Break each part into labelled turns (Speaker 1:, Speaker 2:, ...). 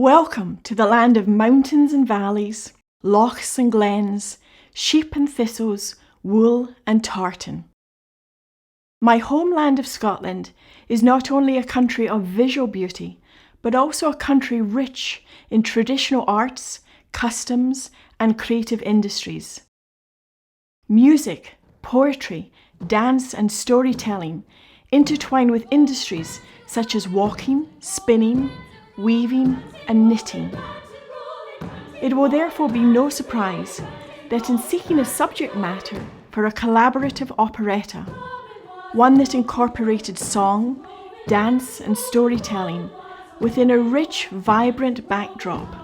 Speaker 1: Welcome to the land of mountains and valleys, lochs and glens, sheep and thistles, wool and tartan. My homeland of Scotland is not only a country of visual beauty, but also a country rich in traditional arts, customs, and creative industries. Music, poetry, dance, and storytelling intertwine with industries such as walking, spinning, weaving, and knitting. It will therefore be no surprise that in seeking a subject matter for a collaborative operetta, one that incorporated song, dance, and storytelling within a rich, vibrant backdrop,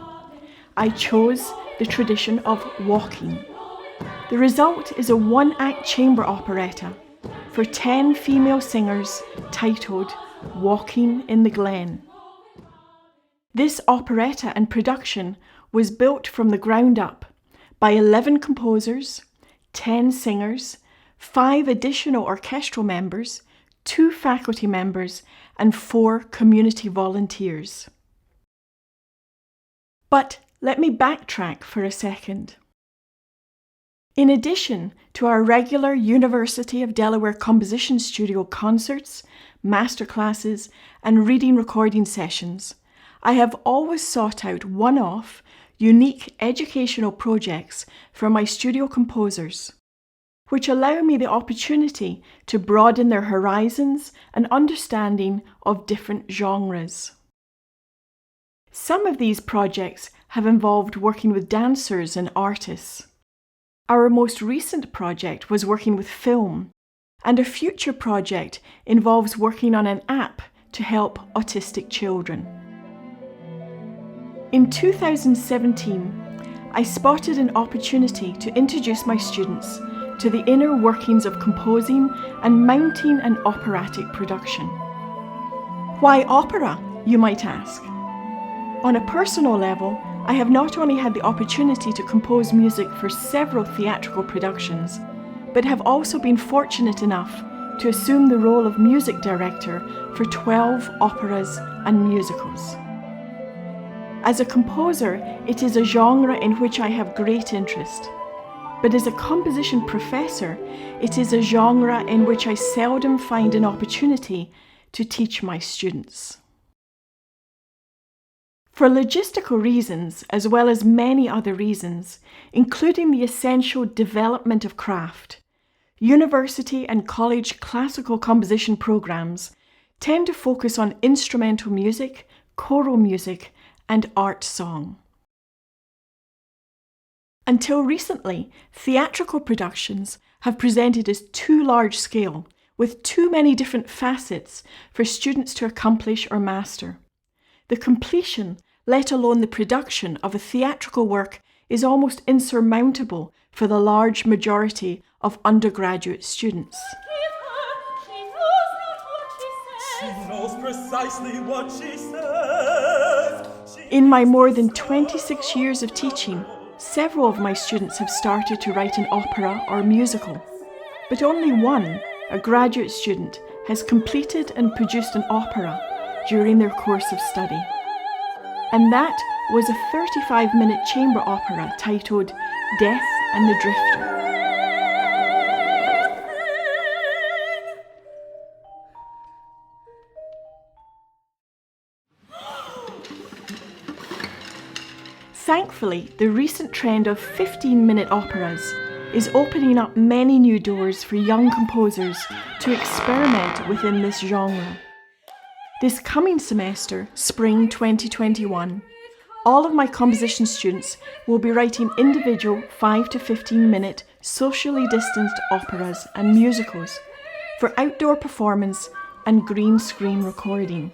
Speaker 1: I chose the tradition of Waulking. The result is a one-act chamber operetta for 10 female singers titled Waulking in the Glen. This operetta and production was built from the ground up by 11 composers, 10 singers, 5 additional orchestral members, 2 faculty members, and 4 community volunteers. But let me backtrack for a second. In addition to our regular University of Delaware Composition Studio concerts, masterclasses, and reading recording sessions, I have always sought out one-off, unique educational projects for my studio composers, which allow me the opportunity to broaden their horizons and understanding of different genres. Some of these projects have involved working with dancers and artists. Our most recent project was working with film, and a future project involves working on an app to help autistic children. In 2017, I spotted an opportunity to introduce my students to the inner workings of composing and mounting an operatic production. Why opera, you might ask? On a personal level, I have not only had the opportunity to compose music for several theatrical productions, but have also been fortunate enough to assume the role of music director for 12 operas and musicals. As a composer, it is a genre in which I have great interest. But as a composition professor, it is a genre in which I seldom find an opportunity to teach my students. For logistical reasons, as well as many other reasons, including the essential development of craft, university and college classical composition programs tend to focus on instrumental music, choral music, and art song. Until recently, theatrical productions have presented as too large scale, with too many different facets for students to accomplish or master. The completion, let alone the production, of a theatrical work is almost insurmountable for the large majority of undergraduate students.
Speaker 2: She knows precisely what she says.
Speaker 1: In my more than 26 years of teaching, several of my students have started to write an opera or musical, but only one, a graduate student, has completed and produced an opera during their course of study. And that was a 35-minute chamber opera titled Death and the Drifter. Thankfully, the recent trend of 15-minute operas is opening up many new doors for young composers to experiment within this genre. This coming semester, spring 2021, all of my composition students will be writing individual 5 to 15-minute socially distanced operas and musicals for outdoor performance and green screen recording.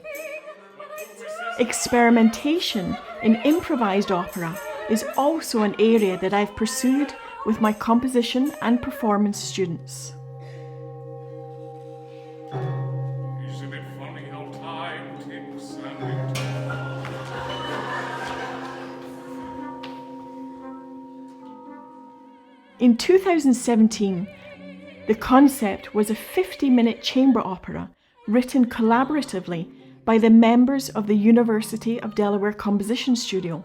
Speaker 1: Experimentation in improvised opera is also an area that I've pursued with my composition and performance students.
Speaker 3: Isn't it funny how time ticks and it
Speaker 1: In 2017, the concept was a 50-minute chamber opera written collaboratively by the members of the University of Delaware Composition Studio,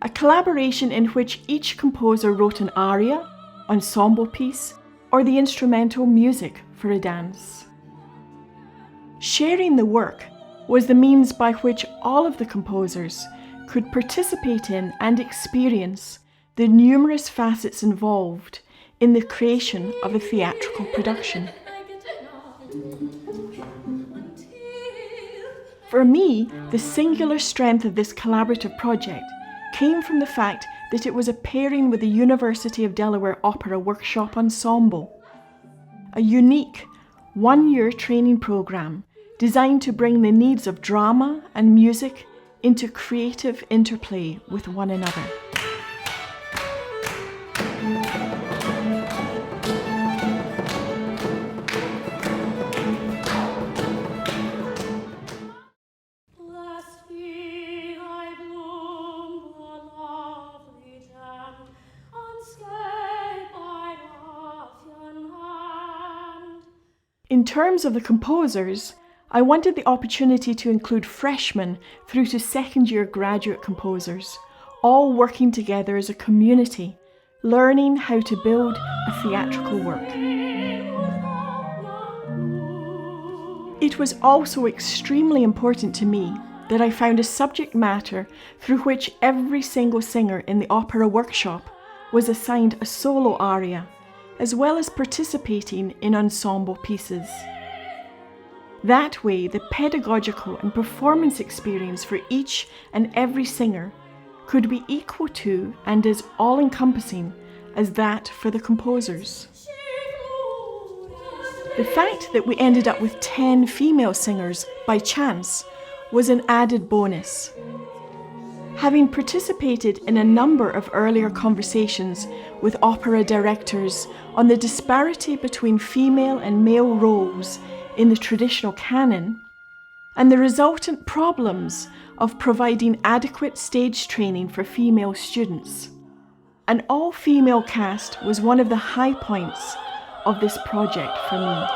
Speaker 1: a collaboration in which each composer wrote an aria, ensemble piece, or the instrumental music for a dance. Sharing the work was the means by which all of the composers could participate in and experience the numerous facets involved in the creation of a theatrical production. For me, the singular strength of this collaborative project came from the fact that it was a pairing with the University of Delaware Opera Workshop Ensemble, a unique one-year training program designed to bring the needs of drama and music into creative interplay with one another. In terms of the composers, I wanted the opportunity to include freshmen through to second-year graduate composers, all working together as a community, learning how to build a theatrical work. It was also extremely important to me that I found a subject matter through which every single singer in the opera workshop was assigned a solo aria, as well as participating in ensemble pieces. That way, the pedagogical and performance experience for each and every singer could be equal to and as all-encompassing as that for the composers. The fact that we ended up with 10 female singers by chance was an added bonus. Having participated in a number of earlier conversations with opera directors on the disparity between female and male roles in the traditional canon, and the resultant problems of providing adequate stage training for female students, an all-female cast was one of the high points of this project for me.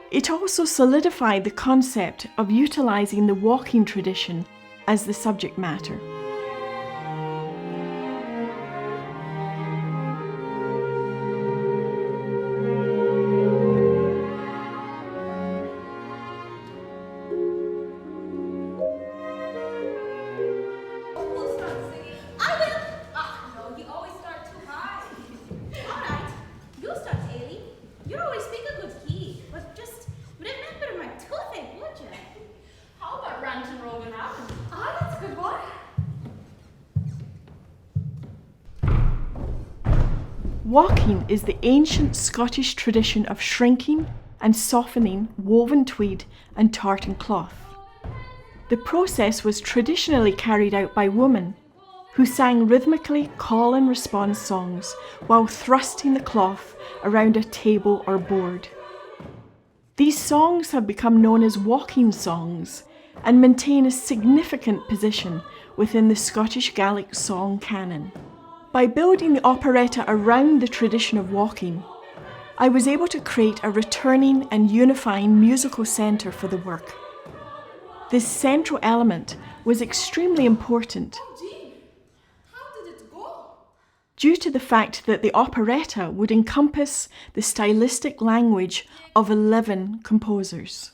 Speaker 1: It also solidified the concept of utilising the Waulking tradition as the subject matter. Waulking is the ancient Scottish tradition of shrinking and softening woven tweed and tartan cloth. The process was traditionally carried out by women, who sang rhythmically call and response songs while thrusting the cloth around a table or board. These songs have become known as walking songs and maintain a significant position within the Scottish Gaelic song canon. By building the operetta around the tradition of walking, I was able to create a returning and unifying musical centre for the work. This central element was extremely important due to the fact that the operetta would encompass the stylistic language of 11 composers.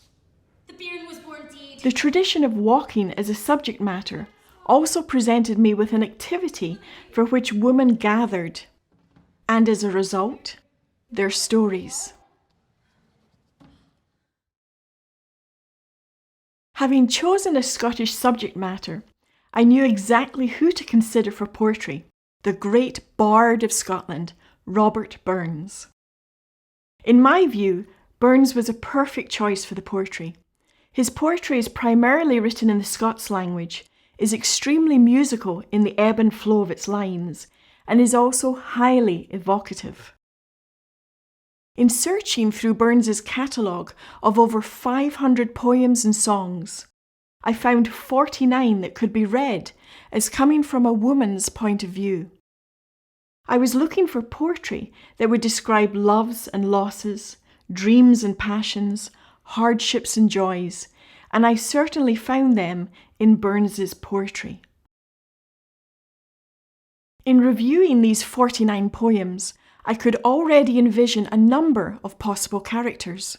Speaker 1: The tradition of walking as a subject matter also presented me with an activity for which women gathered, and as a result, their stories. Having chosen a Scottish subject matter, I knew exactly who to consider for poetry: the great bard of Scotland, Robert Burns. In my view, Burns was a perfect choice for the poetry. His poetry is primarily written in the Scots language, is extremely musical in the ebb and flow of its lines, and is also highly evocative. In searching through Burns's catalogue of over 500 poems and songs, I found 49 that could be read as coming from a woman's point of view. I was looking for poetry that would describe loves and losses, dreams and passions, hardships and joys, and I certainly found them in Burns's poetry. In reviewing these 49 poems, I could already envision a number of possible characters: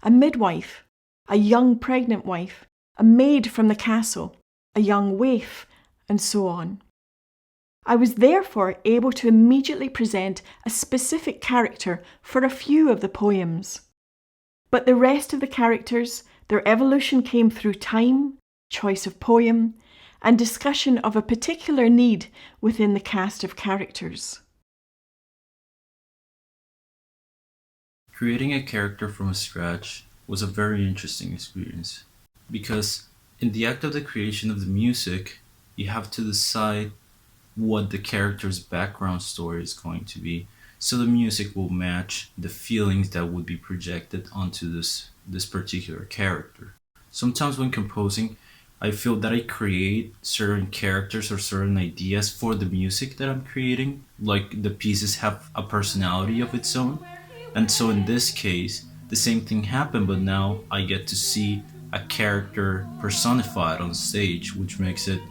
Speaker 1: a midwife, a young pregnant wife, a maid from the castle, a young waif, and so on. I was therefore able to immediately present a specific character for a few of the poems. But the rest of the characters, their evolution came through time, choice of poem, and discussion of a particular need within the cast of characters.
Speaker 4: Creating a character from scratch was a very interesting experience because in the act of the creation of the music, you have to decide what the character's background story is going to be, so the music will match the feelings that would be projected onto this particular character. Sometimes when composing, I feel that I create certain characters or certain ideas for the music that I'm creating, like the pieces have a personality of its own. And so in this case, the same thing happened, but now I get to see a character personified on stage, which makes it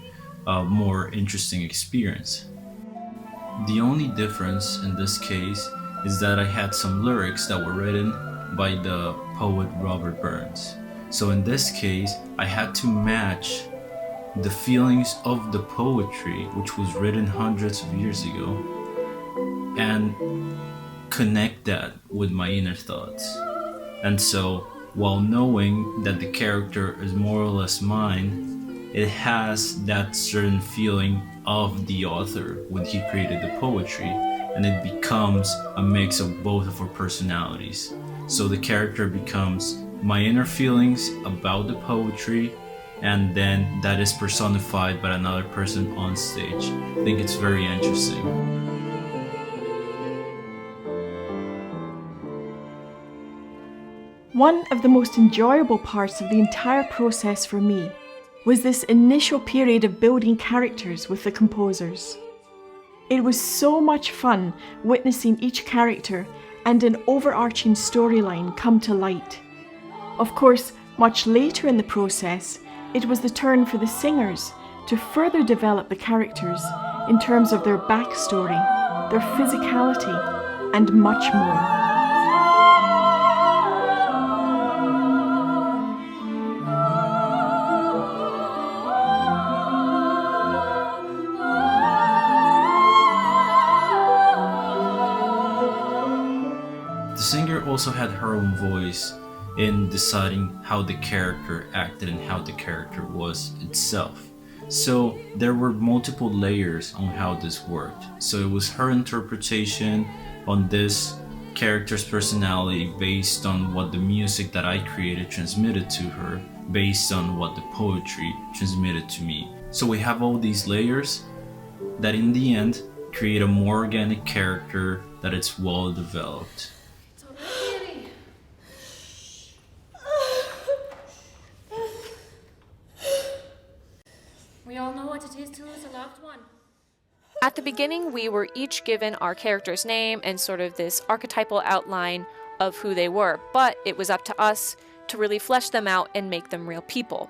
Speaker 4: a more interesting experience. The only difference in this case is that I had some lyrics that were written by the poet Robert Burns. So in this case, I had to match the feelings of the poetry, which was written hundreds of years ago, and connect that with my inner thoughts. And so, while knowing that the character is more or less mine, it has that certain feeling of the author when he created the poetry, and it becomes a mix of both of our personalities. So the character becomes my inner feelings about the poetry, and then that is personified by another person on stage. I think it's very interesting.
Speaker 1: One of the most enjoyable parts of the entire process for me was this initial period of building characters with the composers. It was so much fun witnessing each character and an overarching storyline come to light. Of course, much later in the process, it was the turn for the singers to further develop the characters in terms of their backstory, their physicality, and much more.
Speaker 4: The singer also had her own voice in deciding how the character acted and how the character was itself. So there were multiple layers on how this worked. So it was her interpretation on this character's personality based on what the music that I created transmitted to her, based on what the poetry transmitted to me. So we have all these layers that in the end create a more organic character that is well developed.
Speaker 5: We all know what it is to lose a loved one.
Speaker 6: At the beginning, we were each given our character's name and sort of this archetypal outline of who they were, but it was up to us to really flesh them out and make them real people.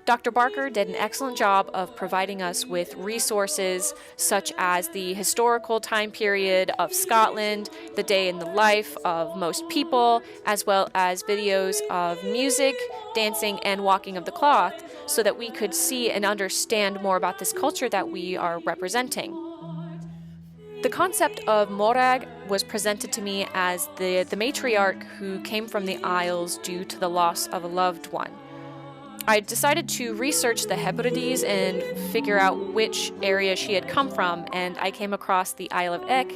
Speaker 6: Dr. Barker did an excellent job of providing us with resources such as the historical time period of Scotland, the day in the life of most people, as well as videos of music, dancing, and walking of the cloth, so that we could see and understand more about this culture that we are representing. The concept of Morag was presented to me as the matriarch who came from the Isles due to the loss of a loved one. I decided to research the Hebrides and figure out which area she had come from, and I came across the Isle of Eck,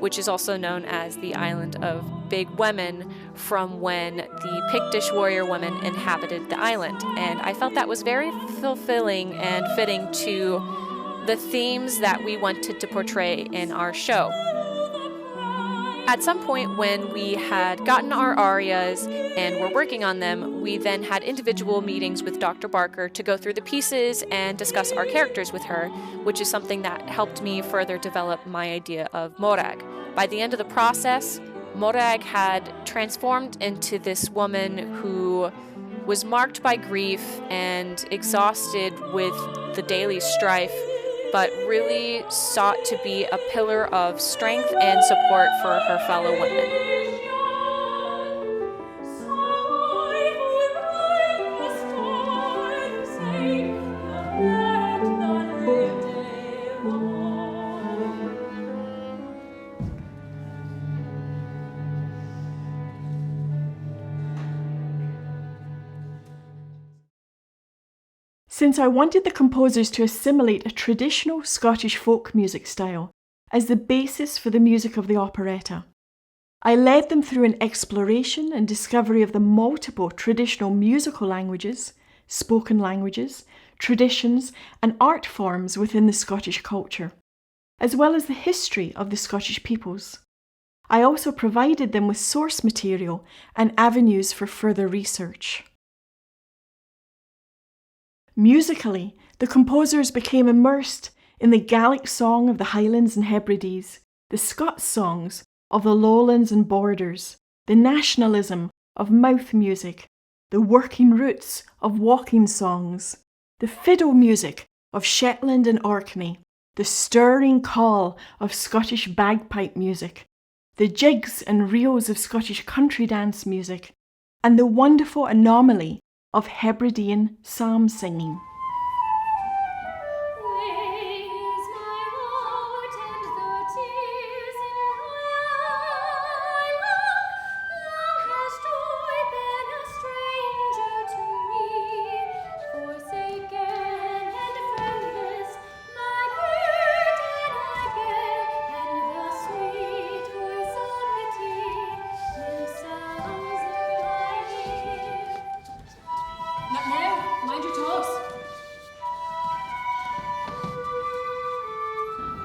Speaker 6: which is also known as the Island of Big Women, from when the Pictish warrior women inhabited the island. And I felt that was very fulfilling and fitting to the themes that we wanted to portray in our show. At some point, when we had gotten our arias and were working on them, we then had individual meetings with Dr. Barker to go through the pieces and discuss our characters with her, which is something that helped me further develop my idea of Morag. By the end of the process, Morag had transformed into this woman who was marked by grief and exhausted with the daily strife, but really sought to be a pillar of strength and support for her fellow women.
Speaker 1: Since I wanted the composers to assimilate a traditional Scottish folk music style as the basis for the music of the operetta, I led them through an exploration and discovery of the multiple traditional musical languages, spoken languages, traditions, and art forms within the Scottish culture, as well as the history of the Scottish peoples. I also provided them with source material and avenues for further research. Musically, the composers became immersed in the Gaelic song of the Highlands and Hebrides, the Scots songs of the Lowlands and Borders, the nationalism of mouth music, the working roots of walking songs, the fiddle music of Shetland and Orkney, the stirring call of Scottish bagpipe music, the jigs and reels of Scottish country dance music, and the wonderful anomaly of Hebridean psalm singing.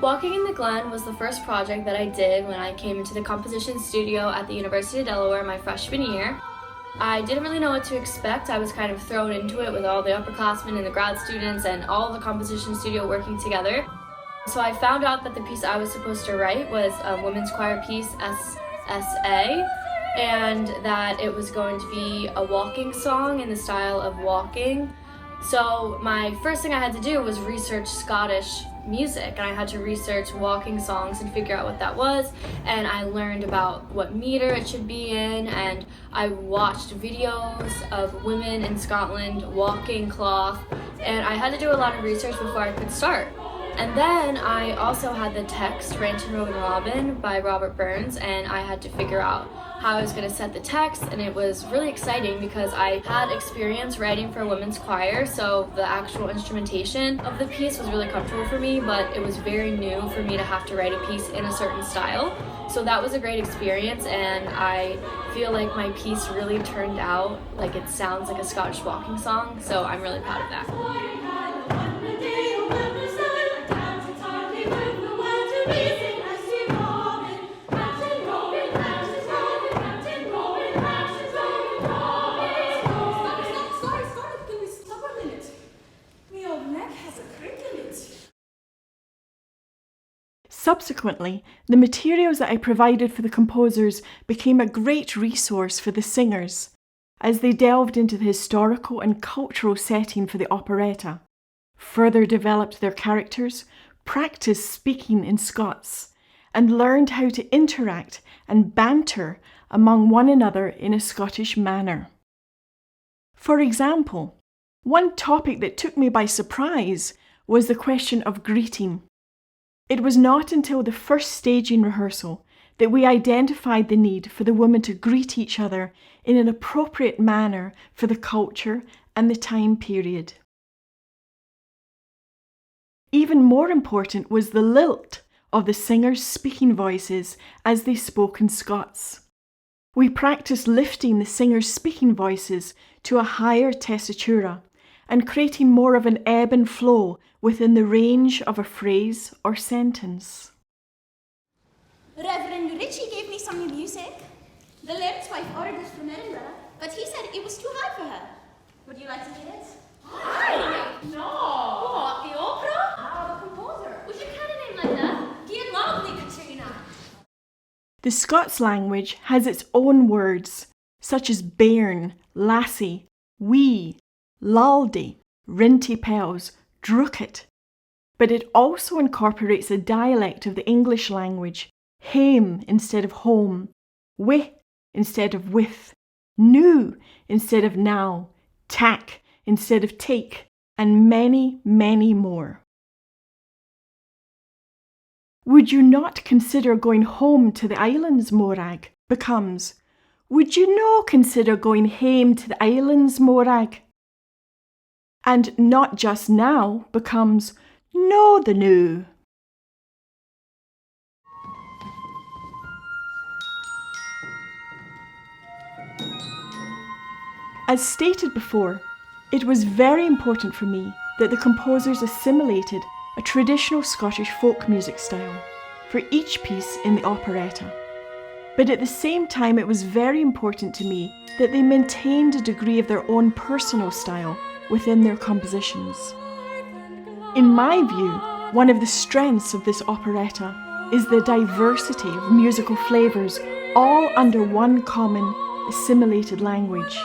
Speaker 7: Walking in the Glen was the first project that I did when I came into the composition studio at the University of Delaware my freshman year. I didn't really know what to expect. I was kind of thrown into it with all the upperclassmen and the grad students and all the composition studio working together. So I found out that the piece I was supposed to write was a women's choir piece, SSA, and that it was going to be a walking song in the style of walking. So my first thing I had to do was research Scottish music, and I had to research walking songs and figure out what that was, and I learned about what meter it should be in, and I watched videos of women in Scotland walking cloth, and I had to do a lot of research before I could start. And then I also had the text Rantin' Rowan Robin by Robert Burns, and I had to figure out how I was going to set the text, and it was really exciting because I had experience writing for a women's choir, so the actual instrumentation of the piece was really comfortable for me, but it was very new for me to have to write a piece in a certain style. So that was a great experience, and I feel like my piece really turned out like it sounds like a Scottish walking song, so I'm really proud of that.
Speaker 1: Subsequently, the materials that I provided for the composers became a great resource for the singers as they delved into the historical and cultural setting for the operetta, further developed their characters, practiced speaking in Scots, and learned how to interact and banter among one another in a Scottish manner. For example, one topic that took me by surprise was the question of greeting. It was not until the first staging rehearsal that we identified the need for the women to greet each other in an appropriate manner for the culture and the time period. Even more important was the lilt of the singers' speaking voices as they spoke in Scots. We practiced lifting the singers' speaking voices to a higher tessitura and creating more of an ebb and flow within the range of a phrase or sentence.
Speaker 8: Reverend Richie gave me some new music. The Laird's wife ordered this from Edinburgh, but he said it was too high for her. Would you like to hear it?
Speaker 7: Hi! No! What, the opera?
Speaker 8: Oh, the composer.
Speaker 7: Would you kind of name like that?
Speaker 8: Dear lovely Katrina.
Speaker 1: The Scots language has its own words, such as bairn, lassie, wee, laldy, rinty pels, drucket. But it also incorporates a dialect of the English language, hame instead of home, wi instead of with, nu instead of now, tak instead of take, and many, many more. Would you not consider going home to the islands, Morag? Becomes, would you no consider going hame to the islands, Morag? And not just now becomes, no the new. As stated before, it was very important for me that the composers assimilated a traditional Scottish folk music style for each piece in the operetta. But at the same time, it was very important to me that they maintained a degree of their own personal style within their compositions. In my view, one of the strengths of this operetta is the diversity of musical flavours all under one common, assimilated language.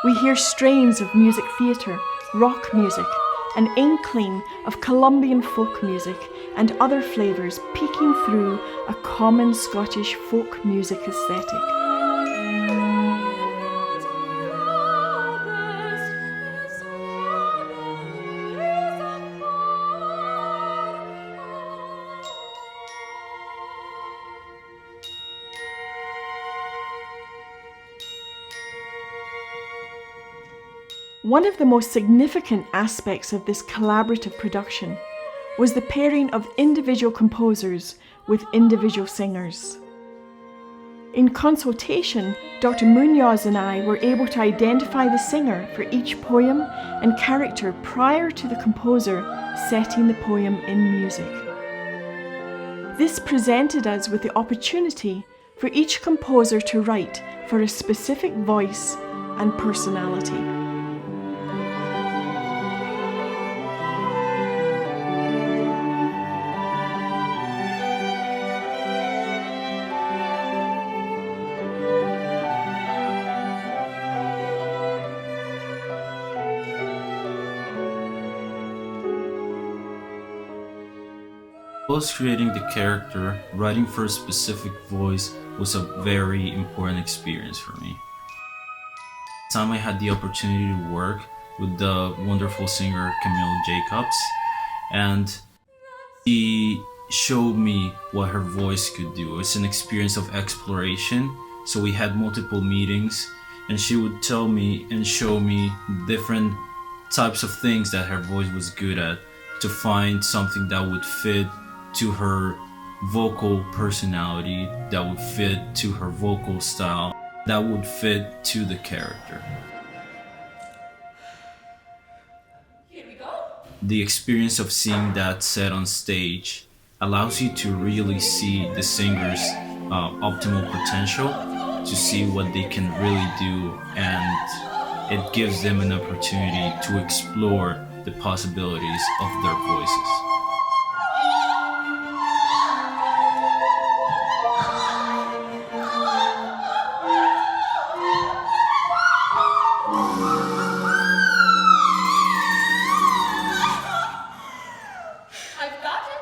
Speaker 1: We hear strains of music theatre, rock music, an inkling of Colombian folk music and other flavours peeking through a common Scottish folk music aesthetic. One of the most significant aspects of this collaborative production was the pairing of individual composers with individual singers. In consultation, Dr. Munoz and I were able to identify the singer for each poem and character prior to the composer setting the poem in music. This presented us with the opportunity for each composer to write for a specific voice and personality.
Speaker 4: Whilst creating the character, writing for a specific voice was a very important experience for me. The time I had the opportunity to work with the wonderful singer Camille Jacobs, and he showed me what her voice could do. It's an experience of exploration. So we had multiple meetings, and she would tell me and show me different types of things that her voice was good at to find something that would fit to her vocal personality, that would fit to her vocal style, that would fit to the character.
Speaker 8: Here we go.
Speaker 4: The experience of seeing that set on stage allows you to really see the singer's optimal potential, to see what they can really do, and it gives them an opportunity to explore the possibilities of their voices.
Speaker 8: I've got it.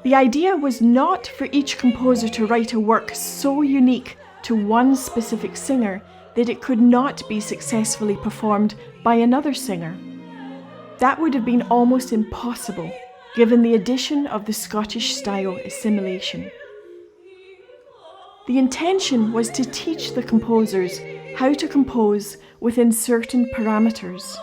Speaker 1: The idea was not for each composer to write a work so unique to one specific singer that it could not be successfully performed by another singer. That would have been almost impossible, given the addition of the Scottish style assimilation. The intention was to teach the composers how to compose within certain parameters,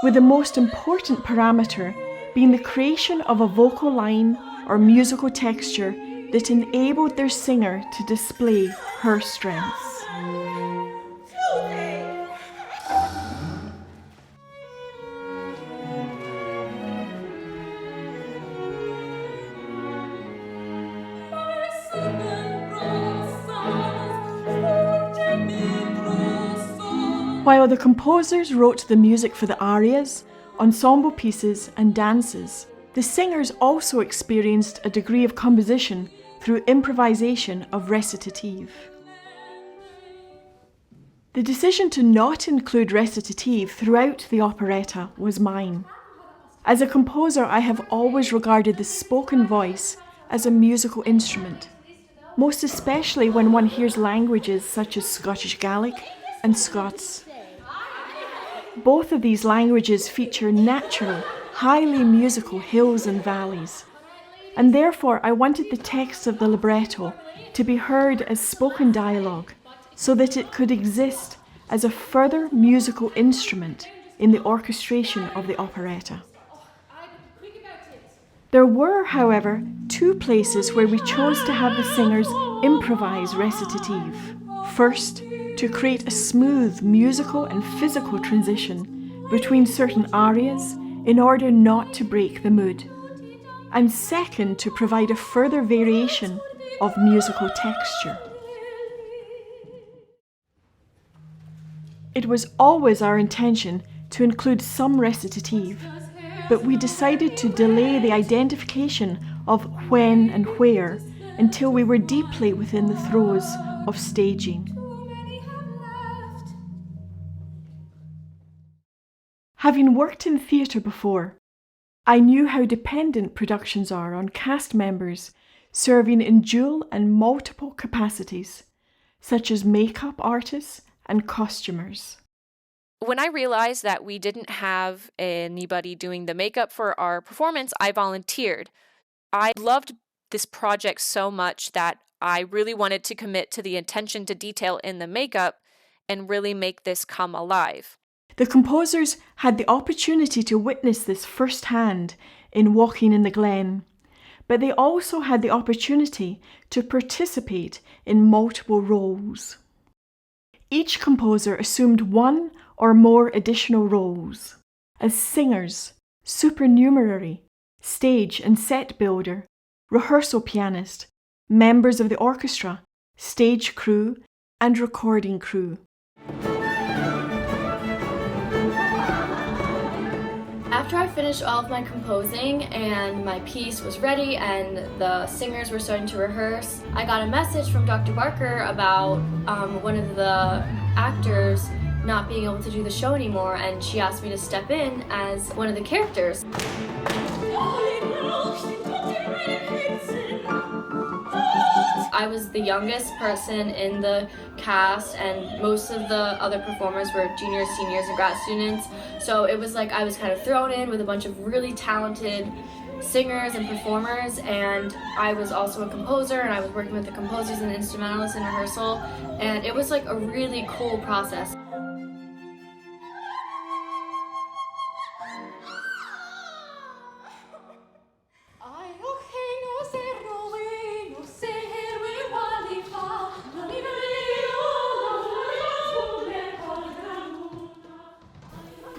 Speaker 1: with the most important parameter being the creation of a vocal line or musical texture that enabled their singer to display her strengths. While the composers wrote the music for the arias, ensemble pieces, and dances, the singers also experienced a degree of composition through improvisation of recitative. The decision to not include recitative throughout the operetta was mine. As a composer, I have always regarded the spoken voice as a musical instrument, most especially when one hears languages such as Scottish Gaelic and Scots. Both of these languages feature natural, highly musical hills and valleys, and therefore I wanted the text of the libretto to be heard as spoken dialogue so that it could exist as a further musical instrument in the orchestration of the operetta. There were, however, two places where we chose to have the singers improvise recitative. First, to create a smooth musical and physical transition between certain arias in order not to break the mood. And second, to provide a further variation of musical texture. It was always our intention to include some recitative, but we decided to delay the identification of when and where until we were deeply within the throes of staging. Having worked in theatre before, I knew how dependent productions are on cast members serving in dual and multiple capacities, such as makeup artists and costumers.
Speaker 6: When I realized that we didn't have anybody doing the makeup for our performance, I volunteered. I loved this project so much that I really wanted to commit to the attention to detail in the makeup and really make this come alive.
Speaker 1: The composers had the opportunity to witness this firsthand in Waulking in the Glen, but they also had the opportunity to participate in multiple roles. Each composer assumed one or more additional roles as singers, supernumerary, stage and set builder, rehearsal pianist, members of the orchestra, stage crew, and recording crew.
Speaker 7: After I finished all of my composing and my piece was ready and the singers were starting to rehearse, I got a message from Dr. Barker about one of the actors not being able to do the show anymore, and she asked me to step in as one of the characters. I was the youngest person in the cast, and most of the other performers were juniors, seniors, and grad students. So it was like I was kind of thrown in with a bunch of really talented singers and performers, and I was also a composer, and I was working with the composers and the instrumentalists in rehearsal, and it was like a really cool process.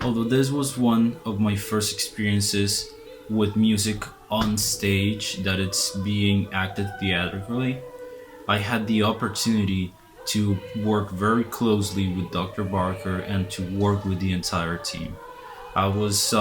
Speaker 4: Although this was one of my first experiences with music on stage, that it's being acted theatrically, I had the opportunity to work very closely with Dr. Barker and to work with the entire team. I was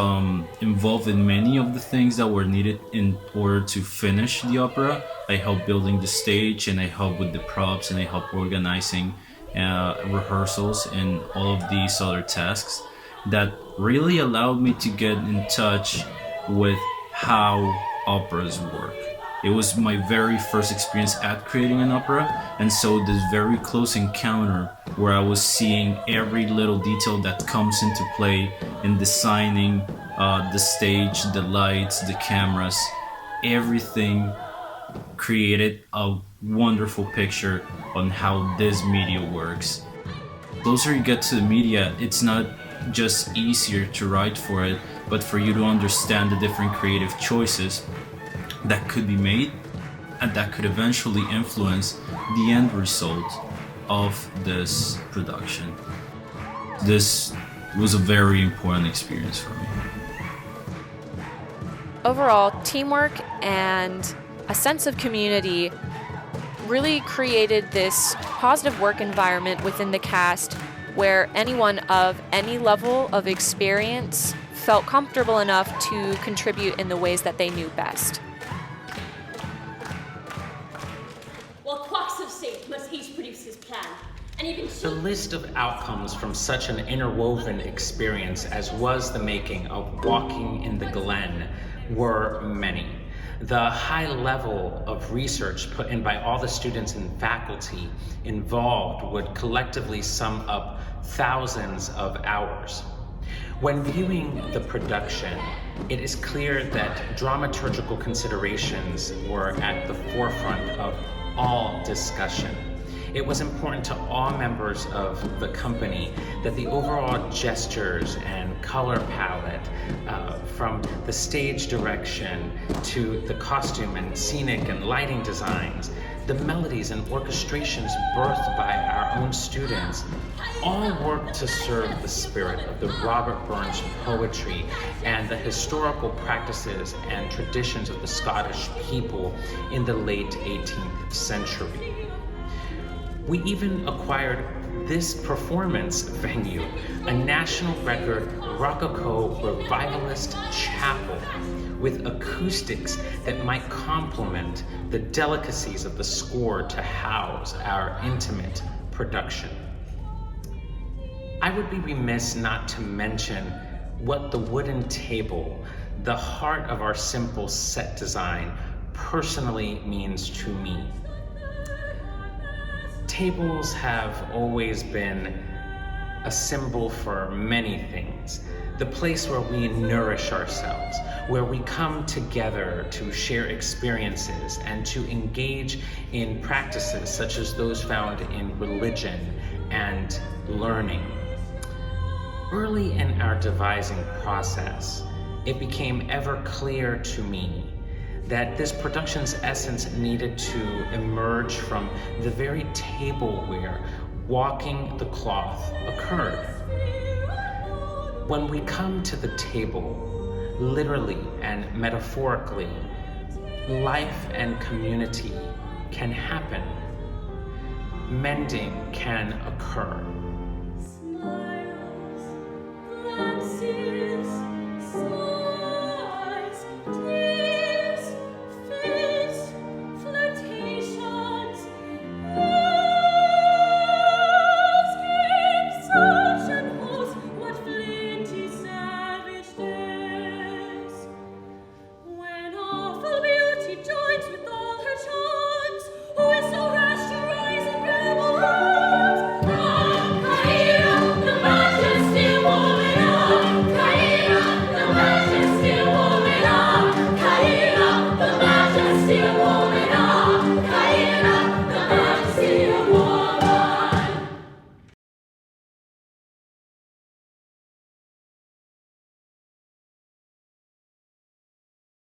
Speaker 4: involved in many of the things that were needed in order to finish the opera. I helped building the stage, and I helped with the props, and I helped organizing rehearsals and all of these other tasks that really allowed me to get in touch with how operas work. It was my very first experience at creating an opera, and so this very close encounter where I was seeing every little detail that comes into play in designing the stage, the lights, the cameras, everything created a wonderful picture on how this media works. The closer you get to the media, it's not just easier to write for it, but for you to understand the different creative choices that could be made and that could eventually influence the end result of this production. This was a very important experience for me.
Speaker 6: Overall, teamwork and a sense of community really created this positive work environment within the cast where anyone of any level of experience felt comfortable enough to contribute in the ways that they knew best.
Speaker 5: Well, quacks have saved must each produce his plan. And even
Speaker 9: The list of outcomes from such an interwoven experience as was the making of Waulking in the Glen were many. The high level of research put in by all the students and faculty involved would collectively sum up thousands of hours. When viewing the production, it is clear that dramaturgical considerations were at the forefront of all discussion. It was important to all members of the company that the overall gestures and color palette, from the stage direction to the costume and scenic and lighting designs, the melodies and orchestrations birthed by our own students, all worked to serve the spirit of the Robert Burns poetry and the historical practices and traditions of the Scottish people in the late 18th century. We even acquired this performance venue, a national record Rococo revivalist chapel with acoustics that might complement the delicacies of the score to house our intimate production. I would be remiss not to mention what the wooden table, the heart of our simple set design, personally means to me. Tables have always been a symbol for many things. The place where we nourish ourselves, where we come together to share experiences and to engage in practices such as those found in religion and learning. Early in our devising process, it became ever clear to me that this production's essence needed to emerge from the very table where walking the cloth occurred. When we come to the table, literally and metaphorically, life and community can happen. Mending can occur.